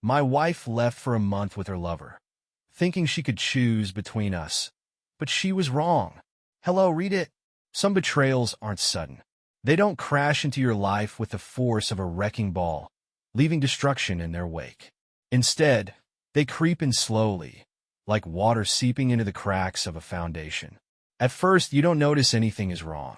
My wife left for a month with her lover, thinking she could choose between us. But she was wrong. Hello, read it. Some betrayals aren't sudden. They don't crash into your life with the force of a wrecking ball, leaving destruction in their wake. Instead, they creep in slowly, like water seeping into the cracks of a foundation. At first, you don't notice anything is wrong.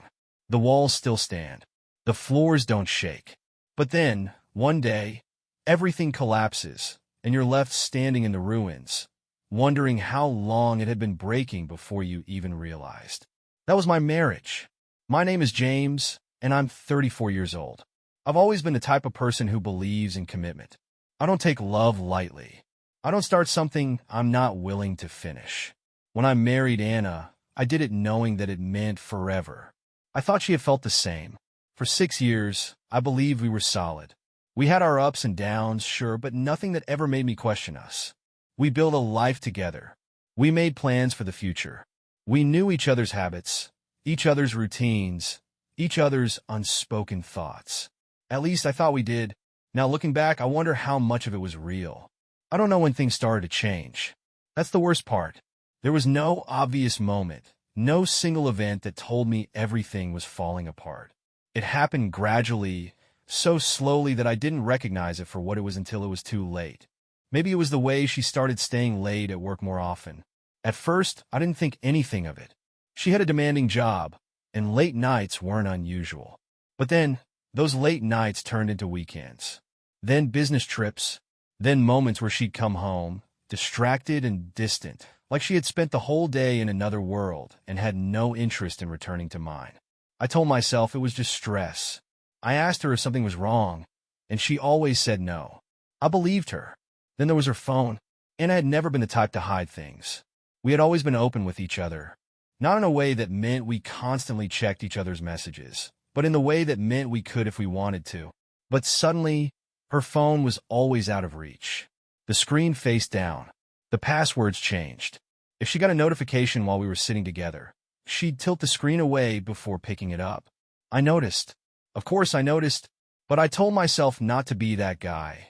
The walls still stand. The floors don't shake. But then, one day, everything collapses, and you're left standing in the ruins, wondering how long it had been breaking before you even realized. That was my marriage. My name is James, and I'm 34 years old. I've always been the type of person who believes in commitment. I don't take love lightly. I don't start something I'm not willing to finish. When I married Anna, I did it knowing that it meant forever. I thought she had felt the same. For 6 years, I believed we were solid. We had our ups and downs, sure, but nothing that ever made me question us. We built a life together. We made plans for the future. We knew each other's habits, each other's routines, each other's unspoken thoughts. At least I thought we did. Now looking back, I wonder how much of it was real. I don't know when things started to change. That's the worst part. There was no obvious moment, no single event that told me everything was falling apart. It happened gradually, so slowly that I didn't recognize it for what it was until it was too late. Maybe it was the way she started staying late at work more often. At first, I didn't think anything of it. She had a demanding job, and late nights weren't unusual. But then, those late nights turned into weekends. Then business trips. Then moments where she'd come home, distracted and distant, like she had spent the whole day in another world and had no interest in returning to mine. I told myself it was just stress. I asked her if something was wrong, and she always said no. I believed her. Then there was her phone. Anna had never been the type to hide things. We had always been open with each other. Not in a way that meant we constantly checked each other's messages, but in the way that meant we could if we wanted to. But suddenly, her phone was always out of reach. The screen faced down. The passwords changed. If she got a notification while we were sitting together, she'd tilt the screen away before picking it up. I noticed. Of course I noticed, but I told myself not to be that guy.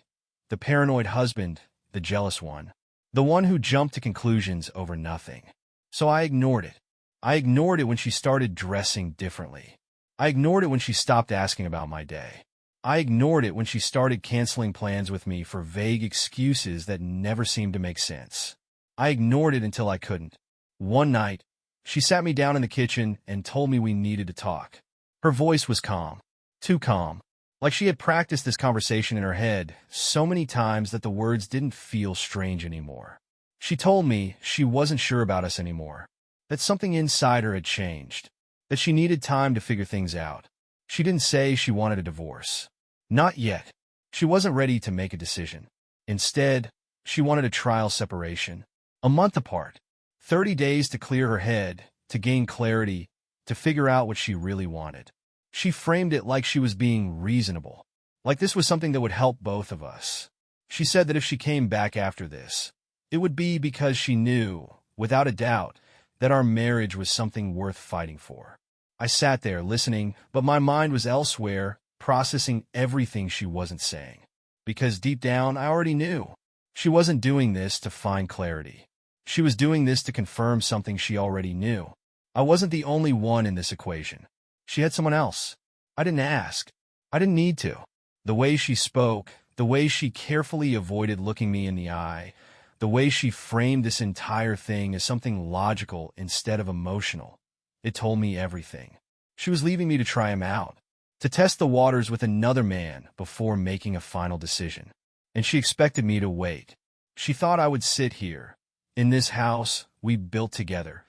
The paranoid husband, the jealous one. The one who jumped to conclusions over nothing. So I ignored it. I ignored it when she started dressing differently. I ignored it when she stopped asking about my day. I ignored it when she started canceling plans with me for vague excuses that never seemed to make sense. I ignored it until I couldn't. One night, she sat me down in the kitchen and told me we needed to talk. Her voice was calm. Too calm. Like she had practiced this conversation in her head so many times that the words didn't feel strange anymore. She told me she wasn't sure about us anymore, that something inside her had changed, that she needed time to figure things out. She didn't say she wanted a divorce. Not yet. She wasn't ready to make a decision. Instead, she wanted a trial separation. A month apart. 30 days to clear her head, to gain clarity, to figure out what she really wanted. She framed it like she was being reasonable, like this was something that would help both of us. She said that if she came back after this, it would be because she knew, without a doubt, that our marriage was something worth fighting for. I sat there listening, but my mind was elsewhere, processing everything she wasn't saying. Because deep down, I already knew. She wasn't doing this to find clarity. She was doing this to confirm something she already knew. I wasn't the only one in this equation. She had someone else. I didn't ask. I didn't need to. The way she spoke, the way she carefully avoided looking me in the eye, the way she framed this entire thing as something logical instead of emotional, it told me everything. She was leaving me to try him out, to test the waters with another man before making a final decision. And she expected me to wait. She thought I would sit here, in this house we built together,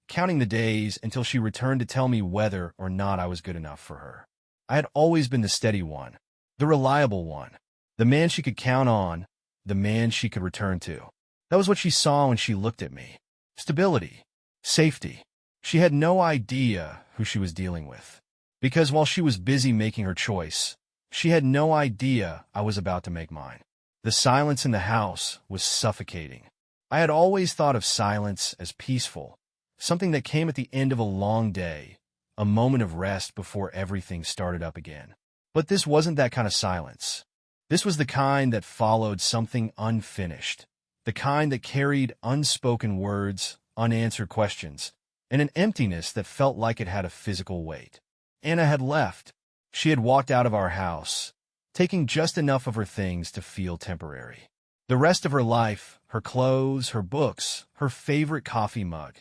counting the days until she returned to tell me whether or not I was good enough for her. I had always been the steady one, the reliable one, the man she could count on, the man she could return to. That was what she saw when she looked at me. Stability. Safety. She had no idea who she was dealing with. Because while she was busy making her choice, she had no idea I was about to make mine. The silence in the house was suffocating. I had always thought of silence as peaceful, something that came at the end of a long day, a moment of rest before everything started up again. But this wasn't that kind of silence. This was the kind that followed something unfinished, the kind that carried unspoken words, unanswered questions, and an emptiness that felt like it had a physical weight. Anna had left. She had walked out of our house, taking just enough of her things to feel temporary. The rest of her life, her clothes, her books, her favorite coffee mug,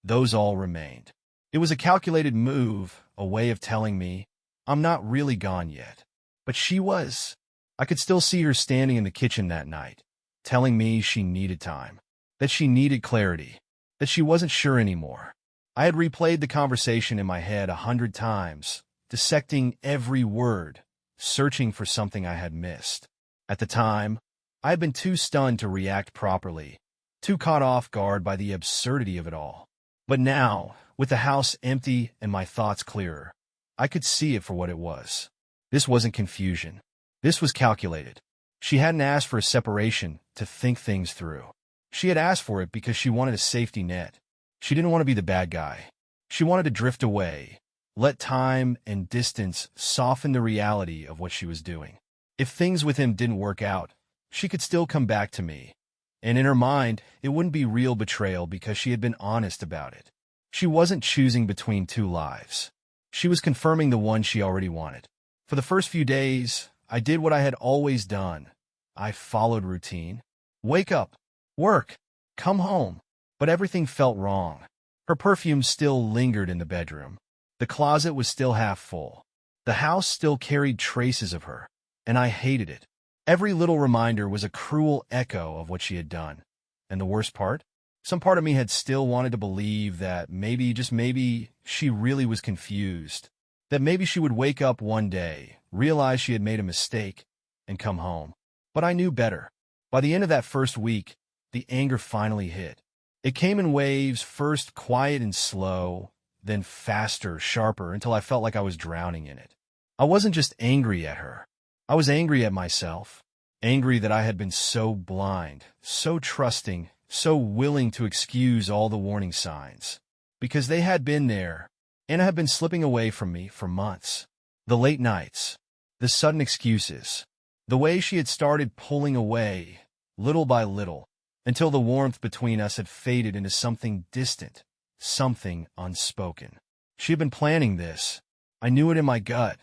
those all remained. It was a calculated move, a way of telling me, I'm not really gone yet. But she was. I could still see her standing in the kitchen that night, telling me she needed time, that she needed clarity, that she wasn't sure anymore. I had replayed the conversation in my head 100 times, dissecting every word, searching for something I had missed. At the time, I had been too stunned to react properly, too caught off guard by the absurdity of it all. But now, with the house empty and my thoughts clearer, I could see it for what it was. This wasn't confusion. This was calculated. She hadn't asked for a separation to think things through. She had asked for it because she wanted a safety net. She didn't want to be the bad guy. She wanted to drift away, let time and distance soften the reality of what she was doing. If things with him didn't work out, she could still come back to me. And in her mind, it wouldn't be real betrayal because she had been honest about it. She wasn't choosing between two lives. She was confirming the one she already wanted. For the first few days, I did what I had always done. I followed routine. Wake up, work, come home. But everything felt wrong. Her perfume still lingered in the bedroom. The closet was still half full. The house still carried traces of her, and I hated it. Every little reminder was a cruel echo of what she had done. And the worst part? Some part of me had still wanted to believe that maybe, just maybe, she really was confused. That maybe she would wake up one day, realize she had made a mistake, and come home. But I knew better. By the end of that first week, the anger finally hit. It came in waves, first quiet and slow, then faster, sharper, until I felt like I was drowning in it. I wasn't just angry at her. I was angry at myself, angry that I had been so blind, so trusting, so willing to excuse all the warning signs. Because they had been there, and had been slipping away from me for months. The late nights, the sudden excuses, the way she had started pulling away, little by little, until the warmth between us had faded into something distant, something unspoken. She had been planning this. I knew it in my gut.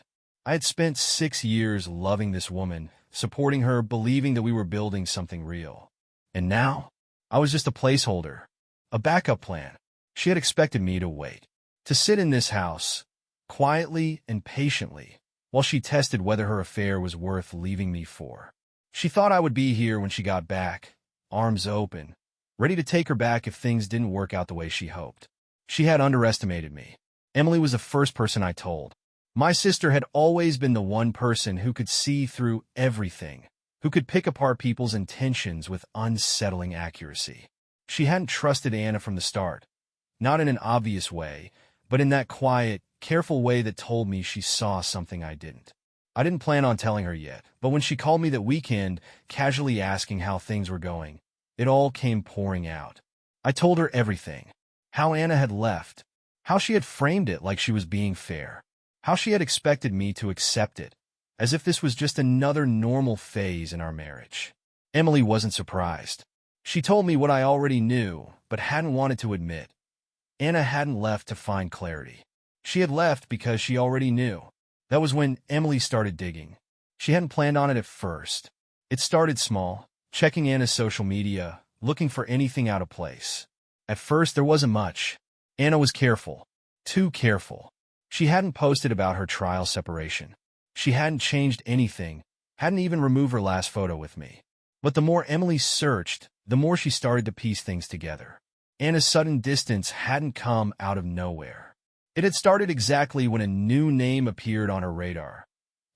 I had spent 6 years loving this woman, supporting her, believing that we were building something real. And now, I was just a placeholder, a backup plan. She had expected me to wait, to sit in this house, quietly and patiently, while she tested whether her affair was worth leaving me for. She thought I would be here when she got back, arms open, ready to take her back if things didn't work out the way she hoped. She had underestimated me. Emily was the first person I told. My sister had always been the one person who could see through everything, who could pick apart people's intentions with unsettling accuracy. She hadn't trusted Anna from the start, not in an obvious way, but in that quiet, careful way that told me she saw something I didn't. I didn't plan on telling her yet, but when she called me that weekend, casually asking how things were going, it all came pouring out. I told her everything. How Anna had left, how she had framed it like she was being fair, how she had expected me to accept it, as if this was just another normal phase in our marriage. Emily wasn't surprised. She told me what I already knew, but hadn't wanted to admit. Anna hadn't left to find clarity. She had left because she already knew. That was when Emily started digging. She hadn't planned on it at first. It started small, checking Anna's social media, looking for anything out of place. At first, there wasn't much. Anna was careful, too careful. She hadn't posted about her trial separation. She hadn't changed anything, hadn't even removed her last photo with me. But the more Emily searched, the more she started to piece things together. Anna's sudden distance hadn't come out of nowhere. It had started exactly when a new name appeared on her radar.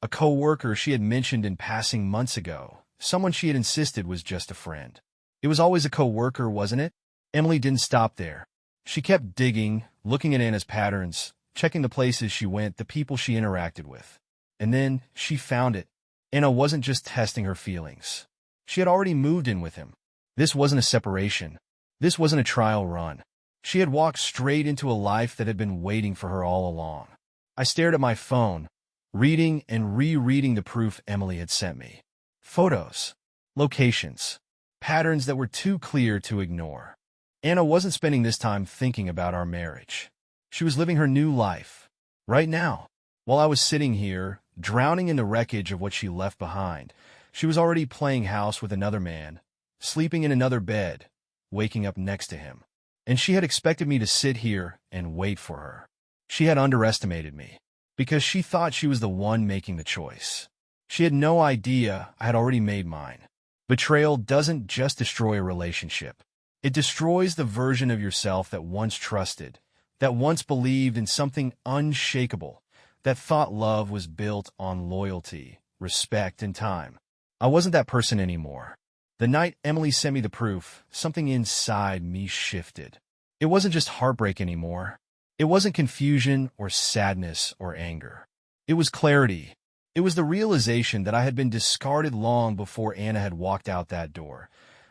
A co-worker she had mentioned in passing months ago, someone she had insisted was just a friend. It was always a co-worker, wasn't it? Emily didn't stop there. She kept digging, looking at Anna's patterns, checking the places she went, the people she interacted with. And then she found it. Anna wasn't just testing her feelings. She had already moved in with him. This wasn't a separation. This wasn't a trial run. She had walked straight into a life that had been waiting for her all along. I stared at my phone, reading and rereading the proof Emily had sent me. Photos, locations, patterns that were too clear to ignore. Anna wasn't spending this time thinking about our marriage. She was living her new life, right now. While I was sitting here, drowning in the wreckage of what she left behind, she was already playing house with another man, sleeping in another bed, waking up next to him. And she had expected me to sit here and wait for her. She had underestimated me, because she thought she was the one making the choice. She had no idea I had already made mine. Betrayal doesn't just destroy a relationship. It destroys the version of yourself that once trusted, that once believed in something unshakable, that thought love was built on loyalty, respect, and time. I wasn't that person anymore. The night Emily sent me the proof, something inside me shifted. It wasn't just heartbreak anymore. It wasn't confusion or sadness or anger. It was clarity. It was the realization that I had been discarded long before Anna had walked out that door,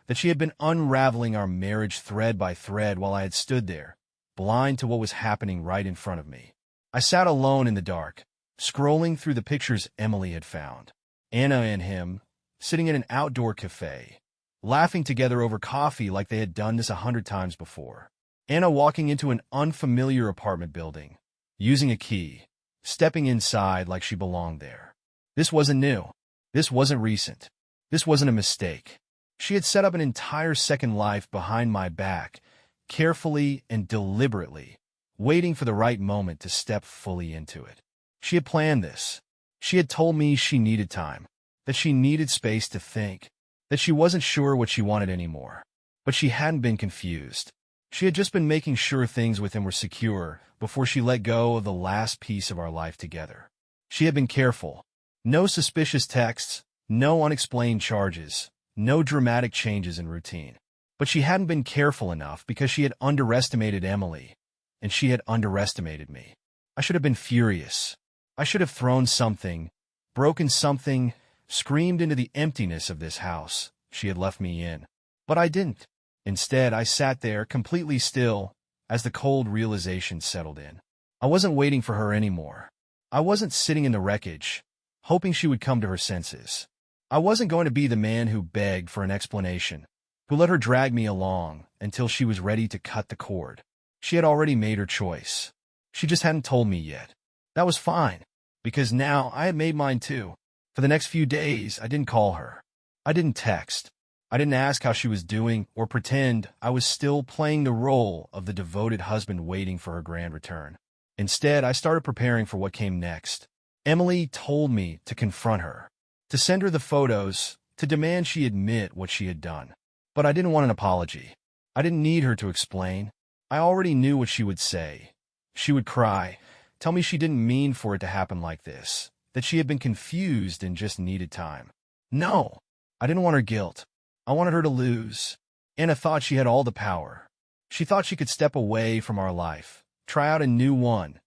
that she had been unraveling our marriage thread by thread while I had stood there, blind to what was happening right in front of me. I sat alone in the dark, scrolling through the pictures Emily had found. Anna and him, sitting in an outdoor cafe, laughing together over coffee like they had done this 100 times before. Anna walking into an unfamiliar apartment building, using a key, stepping inside like she belonged there. This wasn't new. This wasn't recent. This wasn't a mistake. She had set up an entire second life behind my back, carefully and deliberately, waiting for the right moment to step fully into it. She had planned this. She had told me she needed time, that she needed space to think, that she wasn't sure what she wanted anymore. But she hadn't been confused. She had just been making sure things with him were secure before she let go of the last piece of our life together. She had been careful. No suspicious texts, no unexplained charges, no dramatic changes in routine. But she hadn't been careful enough because she had underestimated Emily, and she had underestimated me. I should have been furious. I should have thrown something, broken something, screamed into the emptiness of this house she had left me in. But I didn't. Instead, I sat there completely still as the cold realization settled in. I wasn't waiting for her anymore. I wasn't sitting in the wreckage, hoping she would come to her senses. I wasn't going to be the man who begged for an explanation, who let her drag me along until she was ready to cut the cord. She had already made her choice. She just hadn't told me yet. That was fine, because now I had made mine too. For the next few days, I didn't call her. I didn't text. I didn't ask how she was doing or pretend I was still playing the role of the devoted husband waiting for her grand return. Instead, I started preparing for what came next. Emily told me to confront her, to send her the photos, to demand she admit what she had done. But I didn't want an apology. I didn't need her to explain. I already knew what she would say. She would cry, tell me she didn't mean for it to happen like this, that she had been confused and just needed time. No, I didn't want her guilt. I wanted her to lose. Anna thought she had all the power. She thought she could step away from our life, try out a new one,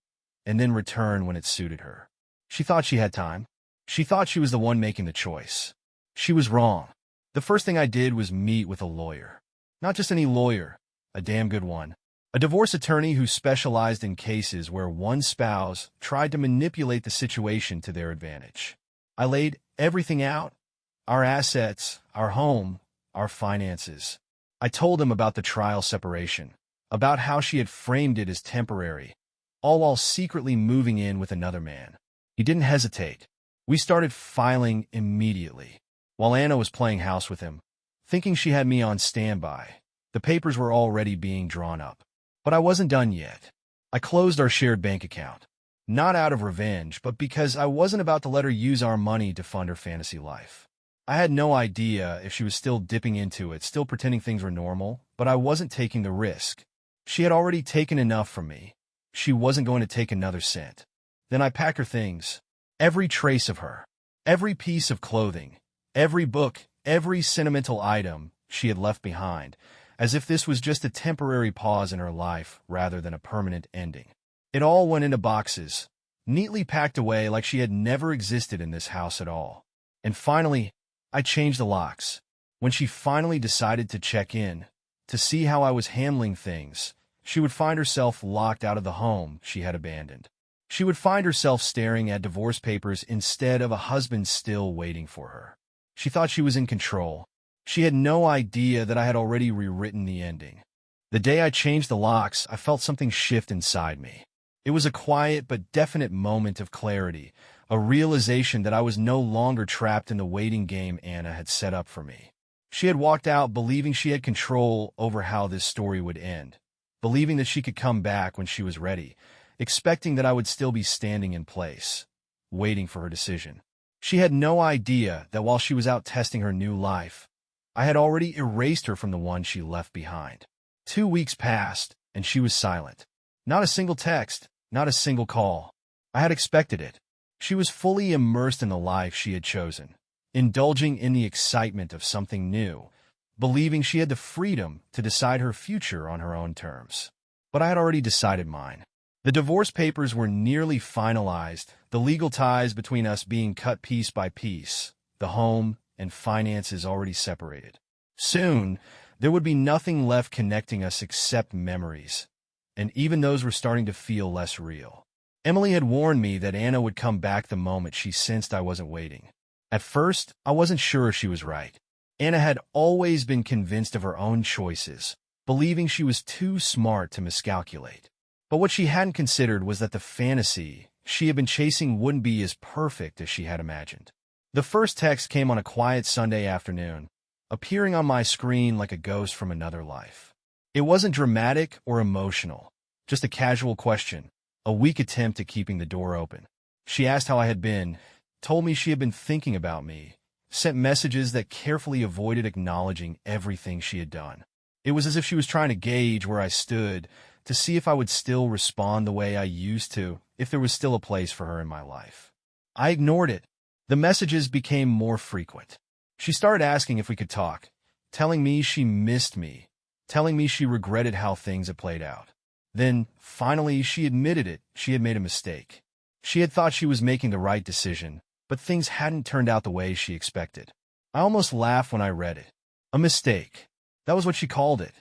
and then return when it suited her. She thought she had time. She thought she was the one making the choice. She was wrong. The first thing I did was meet with a lawyer. Not just any lawyer, a damn good one. A divorce attorney who specialized in cases where one spouse tried to manipulate the situation to their advantage. I laid everything out, our assets, our home, our finances. I told him about the trial separation, about how she had framed it as temporary, all while secretly moving in with another man. He didn't hesitate. We started filing immediately. While Anna was playing house with him, thinking she had me on standby, the papers were already being drawn up. But I wasn't done yet. I closed our shared bank account, not out of revenge, but because I wasn't about to let her use our money to fund her fantasy life. I had no idea if she was still dipping into it, still pretending things were normal, but I wasn't taking the risk. She had already taken enough from me. She wasn't going to take another cent. Then I packed her things, every trace of her, every piece of clothing, every book, every sentimental item she had left behind, as if this was just a temporary pause in her life rather than a permanent ending. It all went into boxes, neatly packed away like she had never existed in this house at all. And finally, I changed the locks. When she finally decided to check in, to see how I was handling things, she would find herself locked out of the home she had abandoned. She would find herself staring at divorce papers instead of a husband still waiting for her. She thought she was in control. She had no idea that I had already rewritten the ending. The day I changed the locks, I felt something shift inside me. It was a quiet but definite moment of clarity, a realization that I was no longer trapped in the waiting game Anna had set up for me. She had walked out believing she had control over how this story would end, believing that she could come back when she was ready, expecting that I would still be standing in place, waiting for her decision. She had no idea that while she was out testing her new life, I had already erased her from the one she left behind. 2 weeks passed, and she was silent. Not a single text, not a single call. I had expected it. She was fully immersed in the life she had chosen, indulging in the excitement of something new, believing she had the freedom to decide her future on her own terms. But I had already decided mine. The divorce papers were nearly finalized, the legal ties between us being cut piece by piece, the home and finances already separated. Soon, there would be nothing left connecting us except memories, and even those were starting to feel less real. Emily had warned me that Anna would come back the moment she sensed I wasn't waiting. At first, I wasn't sure she was right. Anna had always been convinced of her own choices, believing she was too smart to miscalculate. But what she hadn't considered was that the fantasy she had been chasing wouldn't be as perfect as she had imagined. The first text came on a quiet Sunday afternoon, appearing on my screen like a ghost from another life. It wasn't dramatic or emotional, just a casual question, a weak attempt at keeping the door open. She asked how I had been, told me she had been thinking about me, sent messages that carefully avoided acknowledging everything she had done. It was as if she was trying to gauge where I stood, to see if I would still respond the way I used to, if there was still a place for her in my life. I ignored it. The messages became more frequent. She started asking if we could talk, telling me she missed me, telling me she regretted how things had played out. Then, finally, she admitted it, she had made a mistake. She had thought she was making the right decision, but things hadn't turned out the way she expected. I almost laughed when I read it. A mistake. That was what she called it.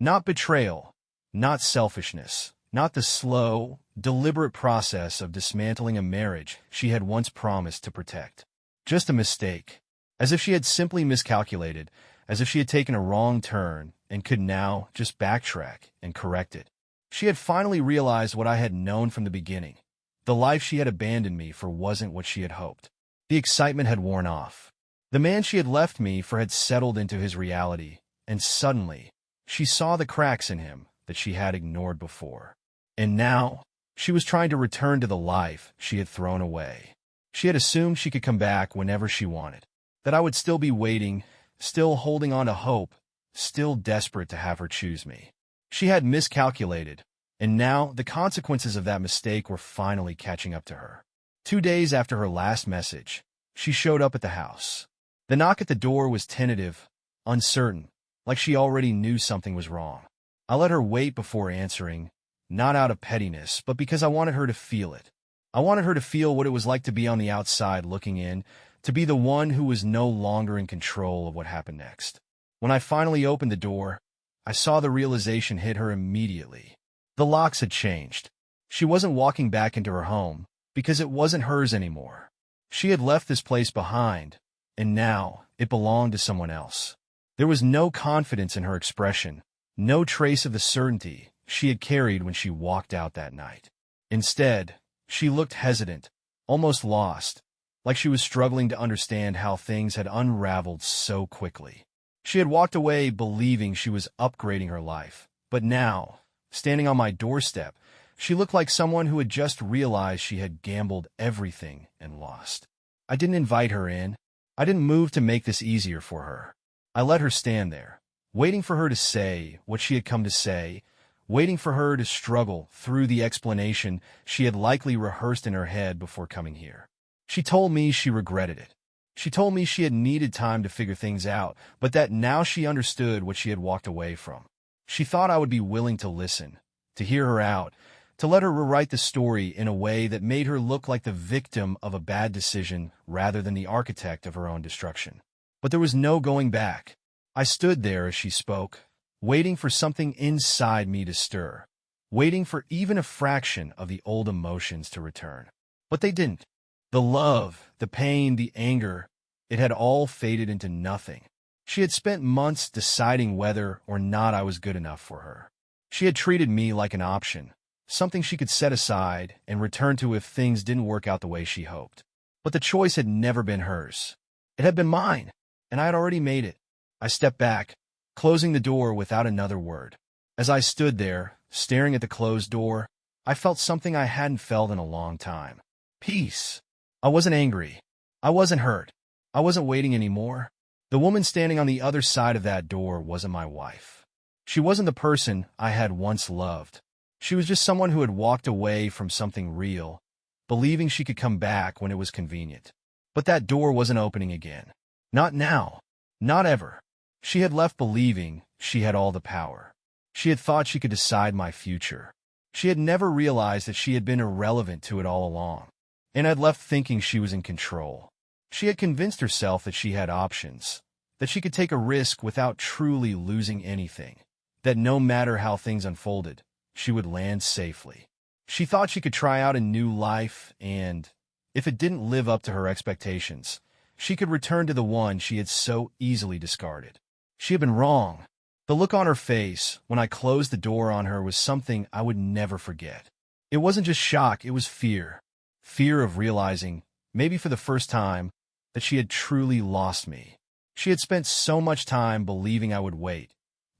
Not betrayal. Not selfishness, not the slow, deliberate process of dismantling a marriage she had once promised to protect. Just a mistake, as if she had simply miscalculated, as if she had taken a wrong turn and could now just backtrack and correct it. She had finally realized what I had known from the beginning. The life she had abandoned me for wasn't what she had hoped. The excitement had worn off. The man she had left me for had settled into his reality, and suddenly, she saw the cracks in him that she had ignored before. And now, she was trying to return to the life she had thrown away. She had assumed she could come back whenever she wanted, that I would still be waiting, still holding on to hope, still desperate to have her choose me. She had miscalculated, and now the consequences of that mistake were finally catching up to her. 2 days after her last message, she showed up at the house. The knock at the door was tentative, uncertain, like she already knew something was wrong. I let her wait before answering, not out of pettiness, but because I wanted her to feel it. I wanted her to feel what it was like to be on the outside looking in, to be the one who was no longer in control of what happened next. When I finally opened the door, I saw the realization hit her immediately. The locks had changed. She wasn't walking back into her home, because it wasn't hers anymore. She had left this place behind, and now it belonged to someone else. There was no confidence in her expression, no trace of the certainty she had carried when she walked out that night. Instead, she looked hesitant, almost lost, like she was struggling to understand how things had unraveled so quickly. She had walked away believing she was upgrading her life, but now, standing on my doorstep, she looked like someone who had just realized she had gambled everything and lost. I didn't invite her in. I didn't move to make this easier for her. I let her stand there, waiting for her to say what she had come to say, waiting for her to struggle through the explanation she had likely rehearsed in her head before coming here. She told me she regretted it. She told me she had needed time to figure things out, but that now she understood what she had walked away from. She thought I would be willing to listen, to hear her out, to let her rewrite the story in a way that made her look like the victim of a bad decision rather than the architect of her own destruction. But there was no going back. I stood there as she spoke, waiting for something inside me to stir, waiting for even a fraction of the old emotions to return. But they didn't. The love, the pain, the anger, It had all faded into nothing. She had spent months deciding whether or not I was good enough for her. She had treated me like an option, something she could set aside and return to if things didn't work out the way she hoped. But the choice had never been hers. It had been mine, and I had already made it. I stepped back, closing the door without another word. As I stood there, staring at the closed door, I felt something I hadn't felt in a long time. Peace. I wasn't angry. I wasn't hurt. I wasn't waiting anymore. The woman standing on the other side of that door wasn't my wife. She wasn't the person I had once loved. She was just someone who had walked away from something real, believing she could come back when it was convenient. But that door wasn't opening again. Not now. Not ever. She had left believing she had all the power. She had thought she could decide my future. She had never realized that she had been irrelevant to it all along, and had left thinking she was in control. She had convinced herself that she had options, that she could take a risk without truly losing anything, that no matter how things unfolded, she would land safely. She thought she could try out a new life, and, if it didn't live up to her expectations, she could return to the one she had so easily discarded. She had been wrong. The look on her face when I closed the door on her was something I would never forget. It wasn't just shock, it was fear. Fear of realizing, maybe for the first time, that she had truly lost me. She had spent so much time believing I would wait,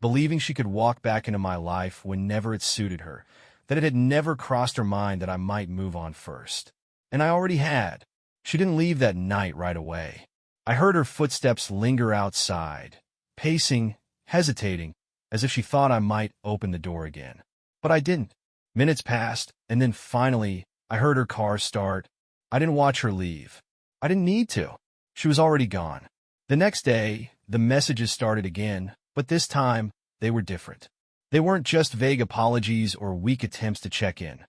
believing she could walk back into my life whenever it suited her, that it had never crossed her mind that I might move on first. And I already had. She didn't leave that night right away. I heard her footsteps linger outside, pacing, hesitating, as if she thought I might open the door again. But I didn't. Minutes passed, and then finally, I heard her car start. I didn't watch her leave. I didn't need to. She was already gone. The next day, the messages started again, but this time, they were different. They weren't just vague apologies or weak attempts to check in.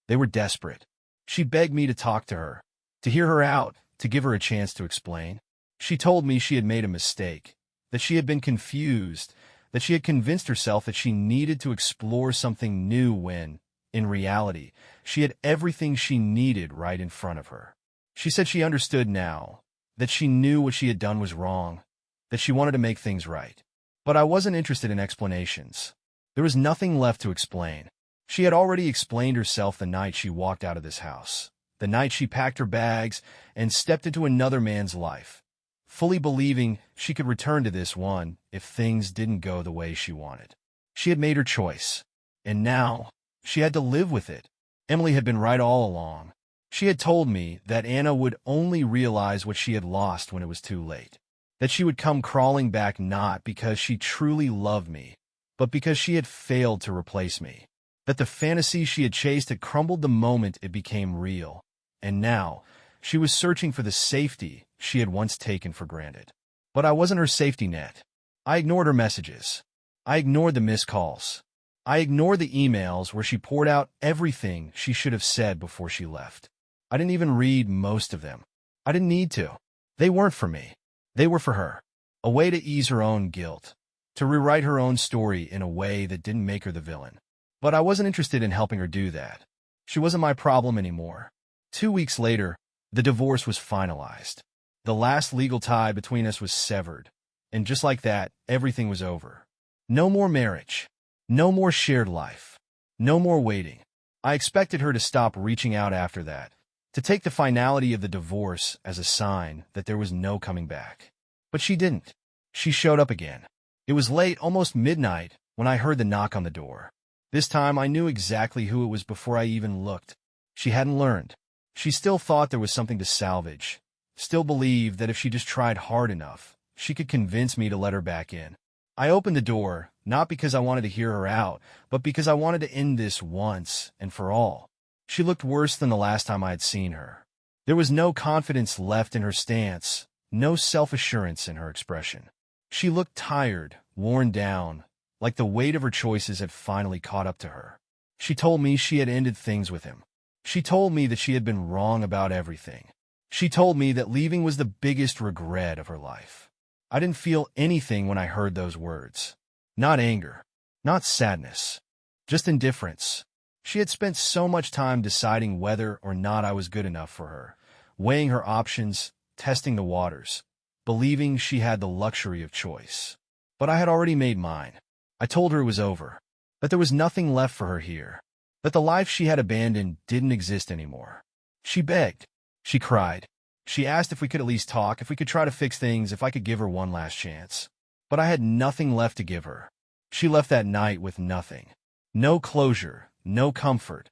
They were desperate. She begged me to talk to her, to hear her out, to give her a chance to explain. She told me she had made a mistake, that she had been confused, that she had convinced herself that she needed to explore something new when, in reality, she had everything she needed right in front of her. She said she understood now, that she knew what she had done was wrong, that she wanted to make things right. But I wasn't interested in explanations. There was nothing left to explain. She had already explained herself the night she walked out of this house, the night she packed her bags and stepped into another man's life, fully believing she could return to this one if things didn't go the way she wanted. She had made her choice, and now she had to live with it. Emily had been right all along. She had told me that Anna would only realize what she had lost when it was too late, that she would come crawling back not because she truly loved me, but because she had failed to replace me, that the fantasy she had chased had crumbled the moment it became real, and now she was searching for the safety she had once taken for granted. But I wasn't her safety net. I ignored her messages. I ignored the missed calls. I ignored the emails where she poured out everything she should have said before she left. I didn't even read most of them. I didn't need to. They weren't for me. They were for her. A way to ease her own guilt, to rewrite her own story in a way that didn't make her the villain. But I wasn't interested in helping her do that. She wasn't my problem anymore. 2 weeks later, the divorce was finalized. The last legal tie between us was severed, and just like that, everything was over. No more marriage. No more shared life. No more waiting. I expected her to stop reaching out after that, to take the finality of the divorce as a sign that there was no coming back. But she didn't. She showed up again. It was late, almost midnight, when I heard the knock on the door. This time I knew exactly who it was before I even looked. She hadn't learned. She still thought there was something to salvage, still believed that if she just tried hard enough, she could convince me to let her back in. I opened the door, not because I wanted to hear her out, but because I wanted to end this once and for all. She looked worse than the last time I had seen her. There was no confidence left in her stance, no self-assurance in her expression. She looked tired, worn down, like the weight of her choices had finally caught up to her. She told me she had ended things with him. She told me that she had been wrong about everything. She told me that leaving was the biggest regret of her life. I didn't feel anything when I heard those words. Not anger, not sadness, just indifference. She had spent so much time deciding whether or not I was good enough for her, weighing her options, testing the waters, believing she had the luxury of choice. But I had already made mine. I told her it was over, that there was nothing left for her here, that the life she had abandoned didn't exist anymore. She begged. She cried. She asked if we could at least talk, if we could try to fix things, if I could give her one last chance. But I had nothing left to give her. She left that night with nothing. No closure, no comfort,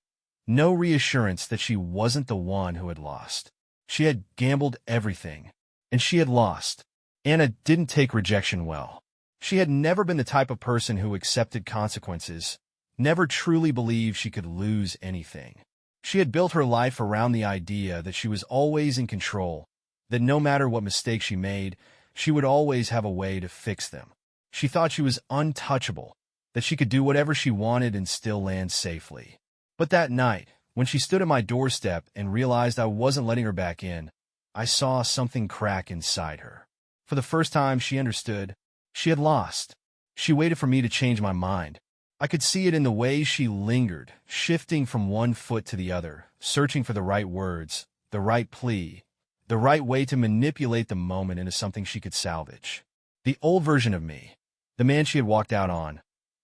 no reassurance that she wasn't the one who had lost. She had gambled everything, and she had lost. Anna didn't take rejection well. She had never been the type of person who accepted consequences, never truly believed she could lose anything. She had built her life around the idea that she was always in control, that no matter what mistakes she made, she would always have a way to fix them. She thought she was untouchable, that she could do whatever she wanted and still land safely. But that night, when she stood at my doorstep and realized I wasn't letting her back in, I saw something crack inside her. For the first time, she understood. She had lost. She waited for me to change my mind. I could see it in the way she lingered, shifting from one foot to the other, searching for the right words, the right plea, the right way to manipulate the moment into something she could salvage. The old version of me, the man she had walked out on,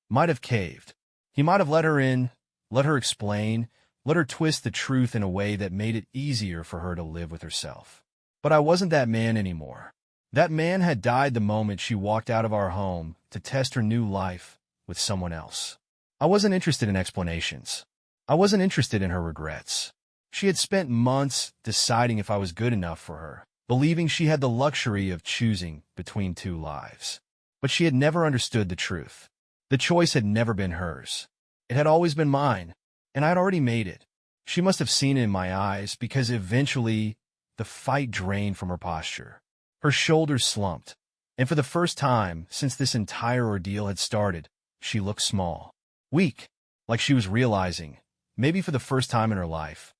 might have caved. He might have let her in, let her explain, let her twist the truth in a way that made it easier for her to live with herself. But I wasn't that man anymore. That man had died the moment she walked out of our home to test her new life with someone else. I wasn't interested in explanations. I wasn't interested in her regrets. She had spent months deciding if I was good enough for her, believing she had the luxury of choosing between two lives. But she had never understood the truth. The choice had never been hers. It had always been mine, and I had already made it. She must have seen it in my eyes, because eventually the fight drained from her posture. Her shoulders slumped, and for the first time since this entire ordeal had started, she looked small, weak, like she was realizing, maybe for the first time in her life,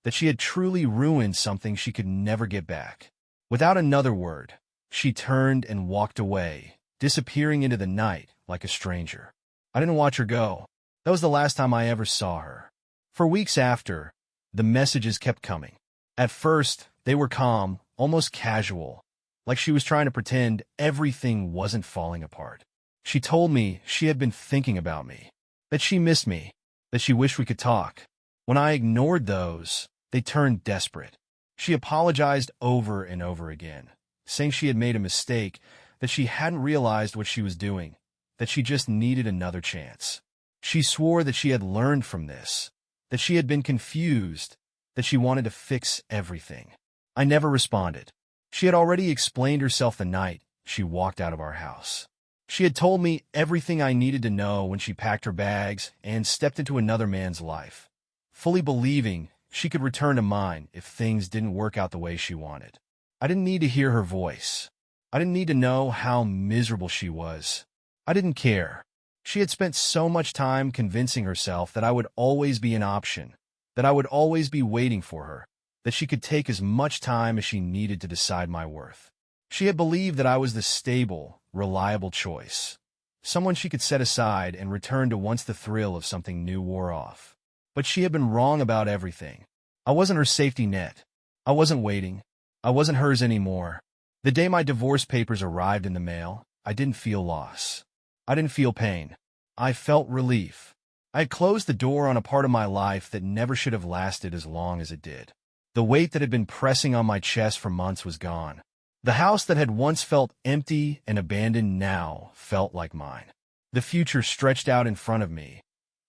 that she had truly ruined something she could never get back. Without another word, she turned and walked away, disappearing into the night like a stranger. I didn't watch her go. That was the last time I ever saw her. For weeks after, the messages kept coming. At first, they were calm, almost casual, like she was trying to pretend everything wasn't falling apart. She told me she had been thinking about me, that she missed me, that she wished we could talk. When I ignored those, they turned desperate. She apologized over and over again, saying she had made a mistake, that she hadn't realized what she was doing, that she just needed another chance. She swore that she had learned from this, that she had been confused, that she wanted to fix everything. I never responded. She had already explained herself the night she walked out of our house. She had told me everything I needed to know when she packed her bags and stepped into another man's life, fully believing she could return to mine if things didn't work out the way she wanted. I didn't need to hear her voice. I didn't need to know how miserable she was. I didn't care. She had spent so much time convincing herself that I would always be an option, that I would always be waiting for her, that she could take as much time as she needed to decide my worth. She had believed that I was the stable, reliable choice, someone she could set aside and return to once the thrill of something new wore off. But she had been wrong about everything. I wasn't her safety net. I wasn't waiting. I wasn't hers anymore. The day my divorce papers arrived in the mail, I didn't feel loss. I didn't feel pain. I felt relief. I had closed the door on a part of my life that never should have lasted as long as it did. The weight that had been pressing on my chest for months was gone. The house that had once felt empty and abandoned now felt like mine. The future stretched out in front of me,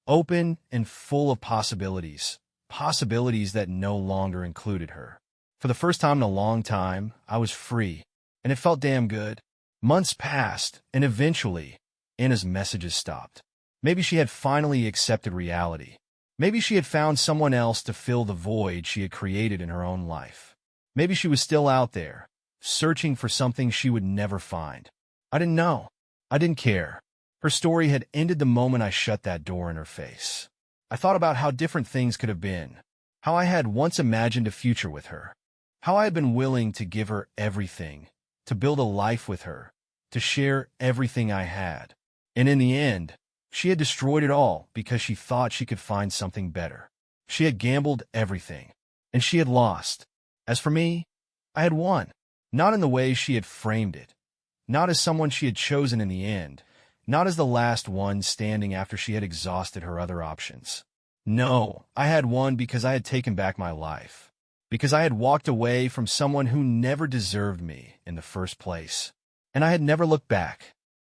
open and full of possibilities, possibilities that no longer included her. For the first time in a long time, I was free, and it felt damn good. Months passed, and eventually, Anna's messages stopped. Maybe she had finally accepted reality. Maybe she had found someone else to fill the void she had created in her own life. Maybe she was still out there, searching for something she would never find. I didn't know. I didn't care. Her story had ended the moment I shut that door in her face. I thought about how different things could have been, how I had once imagined a future with her, how I had been willing to give her everything, to build a life with her, to share everything I had. And in the end, she had destroyed it all because she thought she could find something better. She had gambled everything, and she had lost. As for me, I had won. Not in the way she had framed it. Not as someone she had chosen in the end. Not as the last one standing after she had exhausted her other options. No, I had won because I had taken back my life. Because I had walked away from someone who never deserved me in the first place. And I had never looked back.